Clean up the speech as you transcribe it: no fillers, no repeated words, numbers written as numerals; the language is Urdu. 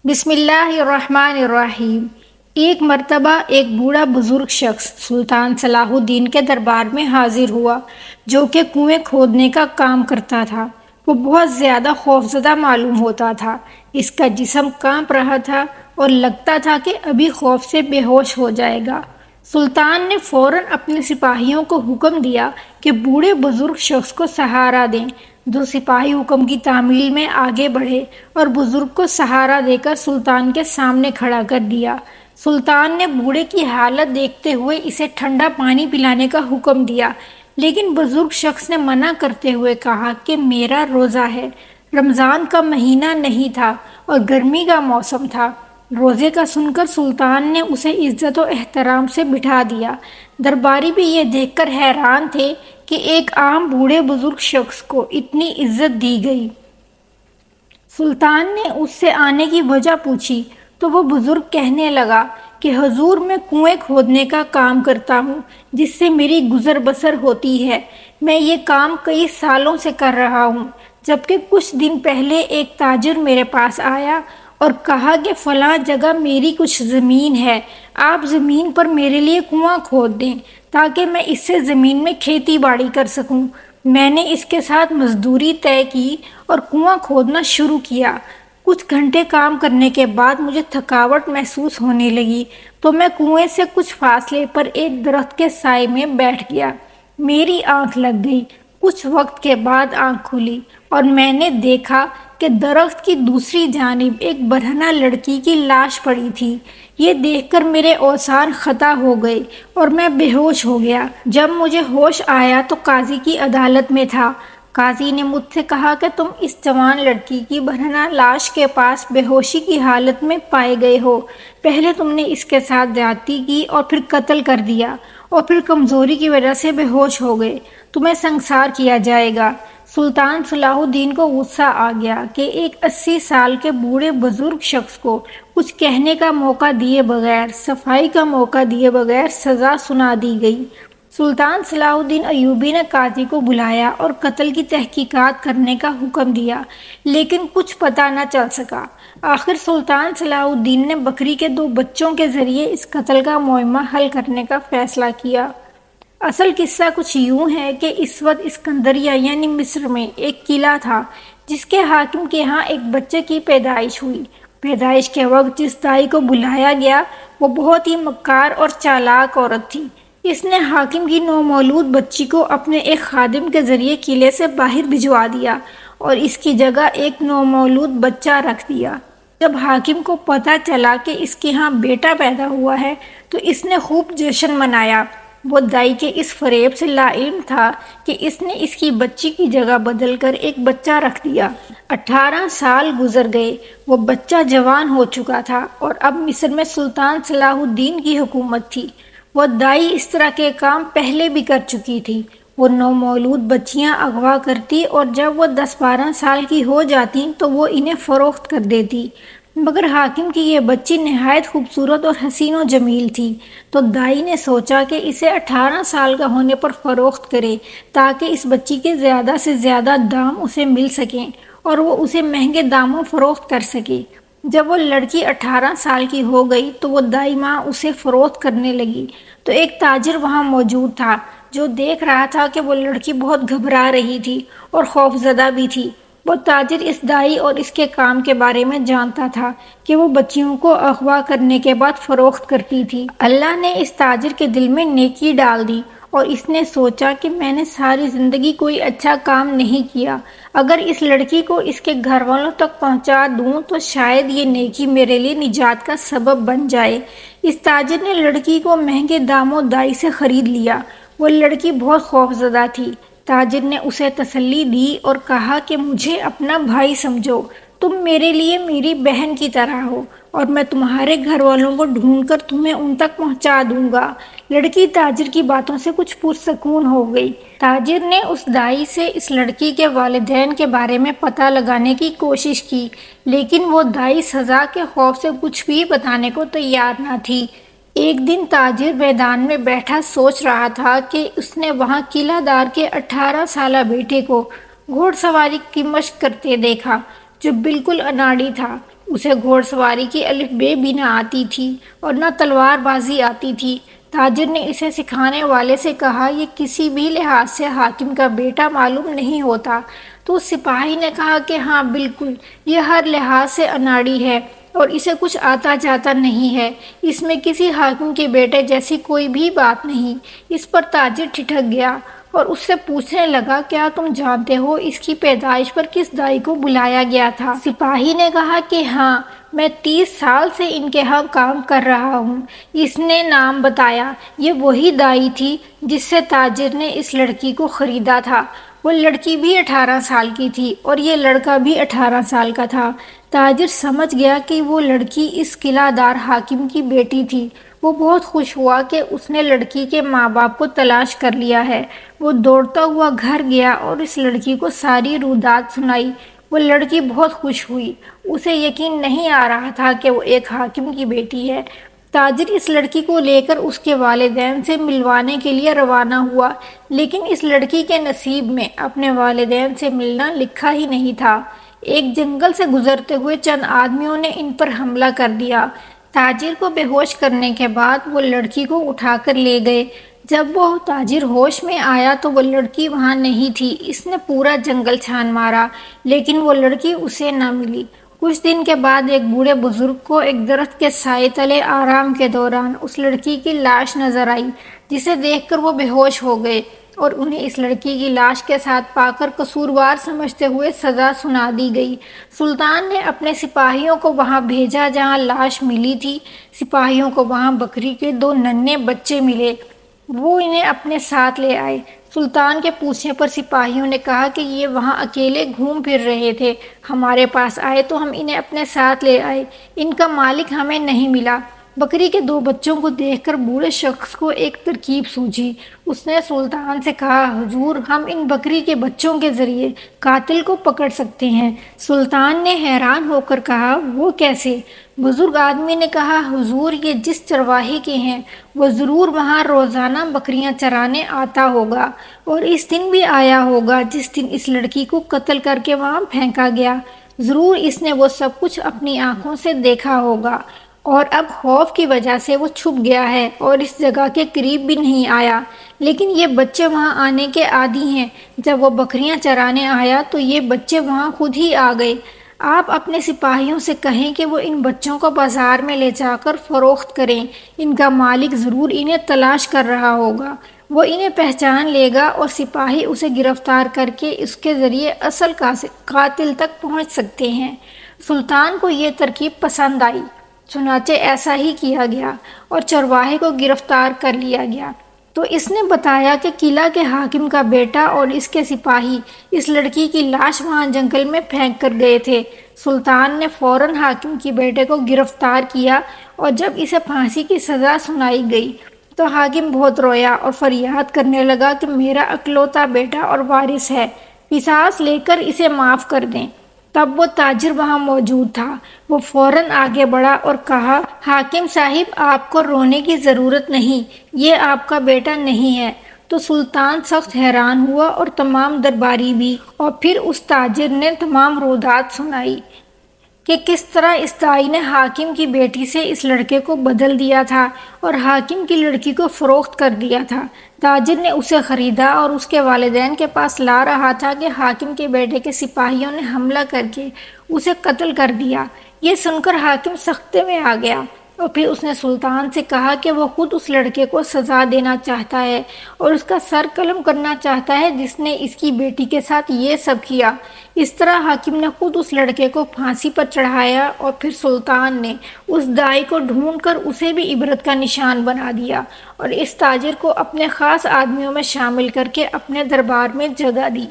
بسم اللہ الرحمن الرحیم۔ ایک مرتبہ ایک بوڑھا بزرگ شخص سلطان صلاح الدین کے دربار میں حاضر ہوا، جو کہ کنویں کھودنے کا کام کرتا تھا۔ وہ بہت زیادہ خوفزدہ معلوم ہوتا تھا۔ اس کا جسم کانپ رہا تھا اور لگتا تھا کہ ابھی خوف سے بے ہوش ہو جائے گا۔ سلطان نے فوراً اپنے سپاہیوں کو حکم دیا کہ بوڑھے بزرگ شخص کو سہارا دیں۔ دو سپاہی حکم کی تعمیل میں آگے بڑھے اور بزرگ کو سہارا دے کر سلطان کے سامنے کھڑا کر دیا۔ سلطان نے بوڑھے کی حالت دیکھتے ہوئے اسے ٹھنڈا پانی پلانے کا حکم دیا، لیکن بزرگ شخص نے منع کرتے ہوئے کہا کہ میرا روزہ ہے۔ رمضان کا مہینہ نہیں تھا اور گرمی کا موسم تھا۔ روزے کا سن کر سلطان نے اسے عزت و احترام سے بٹھا دیا۔ درباری بھی یہ دیکھ کر حیران تھے کہ ایک عام بوڑھے بزرگ شخص کو اتنی عزت دی گئی۔ سلطان نے اس سے آنے کی وجہ پوچھی تو وہ بزرگ کہنے لگا کہ حضور، میں کنویں کھودنے کا کام کرتا ہوں، جس سے میری گزر بسر ہوتی ہے۔ میں یہ کام کئی سالوں سے کر رہا ہوں، جبکہ کچھ دن پہلے ایک تاجر میرے پاس آیا اور کہا کہ فلاں جگہ میری کچھ زمین ہے، آپ زمین پر میرے لیے کنواں کھود دیں تاکہ میں اس سے زمین میں کھیتی باڑی کر سکوں۔ میں نے اس کے ساتھ مزدوری طے کی اور کنواں کھودنا شروع کیا۔ کچھ گھنٹے کام کرنے کے بعد مجھے تھکاوٹ محسوس ہونے لگی تو میں کنویں سے کچھ فاصلے پر ایک درخت کے سائے میں بیٹھ گیا۔ میری آنکھ لگ گئی۔ کچھ وقت کے بعد آنکھ کھلی اور میں نے دیکھا کہ درخت کی دوسری جانب ایک برہنہ لڑکی کی لاش پڑی تھی۔ یہ دیکھ کر میرے اوزان خطا ہو گئے اور میں بے ہوش ہو گیا۔ جب مجھے ہوش آیا تو قاضی کی عدالت میں تھا۔ قاضی نے مجھ سے کہا کہ تم اس جوان لڑکی کی برہنہ لاش کے پاس بے ہوشی کی حالت میں پائے گئے ہو۔ پہلے تم نے اس کے ساتھ زیادتی کی اور پھر قتل کر دیا اور پھر کمزوری کی وجہ سے بے ہوش ہو گئے۔ تمہیں سنسار کیا جائے گا۔ سلطان صلاح الدین کو غصہ آ گیا کہ ایک 80 سال کے بوڑھے بزرگ شخص کو کچھ کہنے کا موقع دیے بغیر، صفائی کا موقع دیے بغیر سزا سنا دی گئی۔ سلطان صلاح الدین ایوبی نے قاضی کو بلایا اور قتل کی تحقیقات کرنے کا حکم دیا، لیکن کچھ پتہ نہ چل سکا۔ آخر سلطان صلاح الدین نے بکری کے 2 بچوں کے ذریعے اس قتل کا معمہ حل کرنے کا فیصلہ کیا۔ اصل قصہ کچھ یوں ہے کہ اس وقت اسکندریہ یعنی مصر میں ایک قلعہ تھا، جس کے حاکم کے ہاں ایک بچے کی پیدائش ہوئی۔ پیدائش کے وقت جس دائی کو بلایا گیا وہ بہت ہی مکار اور چالاک عورت تھی۔ اس نے حاکم کی نومولود بچی کو اپنے ایک خادم کے ذریعے قلعے سے باہر بھجوا دیا اور اس کی جگہ ایک نومولود بچہ رکھ دیا۔ جب حاکم کو پتہ چلا کہ اس کے ہاں بیٹا پیدا ہوا ہے تو اس نے خوب جشن منایا۔ وہ دائی کے اس فریب سے لا علم تھا کہ اس نے اس کی بچی کی جگہ بدل کر ایک بچہ رکھ دیا۔ 18 سال گزر گئے، وہ بچہ جوان ہو چکا تھا اور اب مصر میں سلطان صلاح الدین کی حکومت تھی۔ وہ دائی اس طرح کے کام پہلے بھی کر چکی تھی۔ وہ نومولود بچیاں اغوا کرتی اور جب وہ 10-12 سال کی ہو جاتی تو وہ انہیں فروخت کر دیتی۔ مگر حاکم کی یہ بچی نہایت خوبصورت اور حسین و جمیل تھی، تو دائی نے سوچا کہ اسے 18 سال کا ہونے پر فروخت کرے تاکہ اس بچی کے زیادہ سے زیادہ دام اسے مل سکیں اور وہ اسے مہنگے داموں فروخت کر سکے۔ جب وہ لڑکی 18 سال کی ہو گئی تو وہ دائی ماں اسے فروخت کرنے لگی تو ایک تاجر وہاں موجود تھا، جو دیکھ رہا تھا کہ وہ لڑکی بہت گھبرا رہی تھی اور خوفزدہ بھی تھی۔ وہ تاجر اس دائی اور اس کے کام کے بارے میں جانتا تھا کہ وہ بچیوں کو اغوا کرنے کے بعد فروخت کرتی تھی۔ اللہ نے اس تاجر کے دل میں نیکی ڈال دی اور اس نے سوچا کہ میں نے ساری زندگی کوئی اچھا کام نہیں کیا، اگر اس لڑکی کو اس کے گھر والوں تک پہنچا دوں تو شاید یہ نیکی میرے لیے نجات کا سبب بن جائے۔ اس تاجر نے لڑکی کو مہنگے داموں دائی سے خرید لیا۔ وہ لڑکی بہت خوفزدہ تھی۔ تاجر نے اسے تسلی دی اور کہا کہ مجھے اپنا بھائی سمجھو، تم میرے لیے میری بہن کی طرح ہو اور میں تمہارے گھر والوں کو ڈھونڈ کر تمہیں ان تک پہنچا دوں گا۔ لڑکی تاجر کی باتوں سے کچھ پرسکون ہو گئی۔ تاجر نے اس دائی سے اس لڑکی کے والدین کے بارے میں پتہ لگانے کی کوشش کی، لیکن وہ دائی سزا کے خوف سے کچھ بھی بتانے کو تیار نہ تھی۔ ایک دن تاجر میدان میں بیٹھا سوچ رہا تھا کہ اس نے وہاں قلعہ دار کے 18 سالہ بیٹے کو گھوڑ سواری کی مشق کرتے دیکھا، جو بالکل اناڑی تھا۔ اسے گھوڑ سواری کی الف بے بھی نہ آتی تھی اور نہ تلوار بازی آتی تھی۔ تاجر نے اسے سکھانے والے سے کہا، یہ کسی بھی لحاظ سے حاکم کا بیٹا معلوم نہیں ہوتا۔ تو اس سپاہی نے کہا کہ ہاں بالکل، یہ ہر لحاظ سے اناڑی ہے اور اسے کچھ آتا جاتا نہیں ہے، اس میں کسی حاکم کے بیٹے جیسی کوئی بھی بات نہیں۔ اس پر تاجر ٹھٹک گیا اور اس سے پوچھنے لگا، کیا تم جانتے ہو اس کی پیدائش پر کس دائی کو بلایا گیا تھا؟ سپاہی نے کہا کہ ہاں، میں 30 سال سے ان کے ہاں کام کر رہا ہوں۔ اس نے نام بتایا۔ یہ وہی دائی تھی جس سے تاجر نے اس لڑکی کو خریدا تھا۔ وہ لڑکی بھی 18 سال کی تھی اور یہ لڑکا بھی 18 سال کا تھا۔ تاجر سمجھ گیا کہ وہ لڑکی اس قلعہ دار حاکم کی بیٹی تھی۔ وہ بہت خوش ہوا کہ اس نے لڑکی کے ماں باپ کو تلاش کر لیا ہے۔ وہ دوڑتا ہوا گھر گیا اور اس لڑکی کو ساری رودات سنائی۔ وہ لڑکی بہت خوش ہوئی۔ اسے یقین نہیں آ رہا تھا کہ وہ ایک حاکم کی بیٹی ہے۔ تاجر اس لڑکی کو لے کر اس کے والدین سے ملوانے کے لیے روانہ ہوا، لیکن اس لڑکی کے نصیب میں اپنے والدین سے ملنا لکھا ہی نہیں تھا۔ ایک جنگل سے گزرتے ہوئے چند آدمیوں نے ان پر حملہ کر دیا۔ تاجر کو بے ہوش کرنے کے بعد وہ لڑکی کو اٹھا کر لے گئے۔ جب وہ تاجر ہوش میں آیا تو وہ لڑکی وہاں نہیں تھی۔ اس نے پورا جنگل چھان مارا لیکن وہ لڑکی اسے نہ ملی۔ کچھ دن کے بعد ایک بوڑھے بزرگ کو ایک درخت کے سائے تلے آرام کے دوران اس لڑکی کی لاش نظر آئی، جسے دیکھ کر وہ بے ہوش ہو گئے اور انہیں اس لڑکی کی لاش کے ساتھ پا کر قصوروار سمجھتے ہوئے سزا سنا دی گئی۔ سلطان نے اپنے سپاہیوں کو وہاں بھیجا جہاں لاش ملی تھی۔ سپاہیوں کو وہاں بکری کے 2 ننھے بچے ملے۔ وہ انہیں اپنے ساتھ لے آئے۔ سلطان کے پوچھنے پر سپاہیوں نے کہا کہ یہ وہاں اکیلے گھوم پھر رہے تھے، ہمارے پاس آئے تو ہم انہیں اپنے ساتھ لے آئے، ان کا مالک ہمیں نہیں ملا۔ بکری کے 2 بچوں کو دیکھ کر بوڑھے شخص کو ایک ترکیب سوجھی۔ اس نے سلطان سے کہا، حضور، ہم ان بکری کے بچوں کے ذریعے قاتل کو پکڑ سکتے ہیں۔ سلطان نے حیران ہو کر کہا، وہ کیسے؟ بزرگ آدمی نے کہا، حضور، یہ جس چرواہے کے ہیں وہ ضرور وہاں روزانہ بکریاں چرانے آتا ہوگا اور اس دن بھی آیا ہوگا جس دن اس لڑکی کو قتل کر کے وہاں پھینکا گیا۔ ضرور اس نے وہ سب کچھ اپنی آنکھوں سے دیکھا ہوگا اور اب خوف کی وجہ سے وہ چھپ گیا ہے اور اس جگہ کے قریب بھی نہیں آیا، لیکن یہ بچے وہاں آنے کے عادی ہیں۔ جب وہ بکریاں چرانے آیا تو یہ بچے وہاں خود ہی آ گئے۔ آپ اپنے سپاہیوں سے کہیں کہ وہ ان بچوں کو بازار میں لے جا کر فروخت کریں، ان کا مالک ضرور انہیں تلاش کر رہا ہوگا، وہ انہیں پہچان لے گا اور سپاہی اسے گرفتار کر کے اس کے ذریعے اصل قاتل تک پہنچ سکتے ہیں۔ سلطان کو یہ ترکیب پسند آئی، چنانچہ ایسا ہی کیا گیا اور چرواہے کو گرفتار کر لیا گیا۔ تو اس نے بتایا کہ قلعہ کے حاکم کا بیٹا اور اس کے سپاہی اس لڑکی کی لاش وہاں جنگل میں پھینک کر گئے تھے۔ سلطان نے فوراً حاکم کی بیٹے کو گرفتار کیا اور جب اسے پھانسی کی سزا سنائی گئی تو حاکم بہت رویا اور فریاد کرنے لگا کہ میرا اکلوتا بیٹا اور وارث ہے، قصاص لے کر اسے معاف کر دیں۔ تب وہ تاجر وہاں موجود تھا۔ وہ فوراً آگے بڑھا اور کہا، حاکم صاحب، آپ کو رونے کی ضرورت نہیں، یہ آپ کا بیٹا نہیں ہے۔ تو سلطان سخت حیران ہوا اور تمام درباری بھی، اور پھر اس تاجر نے تمام رودات سنائی کہ کس طرح اس دائی نے حاکم کی بیٹی سے اس لڑکے کو بدل دیا تھا اور حاکم کی لڑکی کو فروخت کر دیا تھا۔ تاجر نے اسے خریدا اور اس کے والدین کے پاس لا رہا تھا کہ حاکم کے بیٹے کے سپاہیوں نے حملہ کر کے اسے قتل کر دیا۔ یہ سن کر حاکم سختے میں آ گیا اور پھر اس نے سلطان سے کہا کہ وہ خود اس لڑکے کو سزا دینا چاہتا ہے اور اس کا سر قلم کرنا چاہتا ہے جس نے اس کی بیٹی کے ساتھ یہ سب کیا۔ اس طرح حاکم نے خود اس لڑکے کو پھانسی پر چڑھایا اور پھر سلطان نے اس دائی کو ڈھونڈ کر اسے بھی عبرت کا نشان بنا دیا اور اس تاجر کو اپنے خاص آدمیوں میں شامل کر کے اپنے دربار میں جگہ دی۔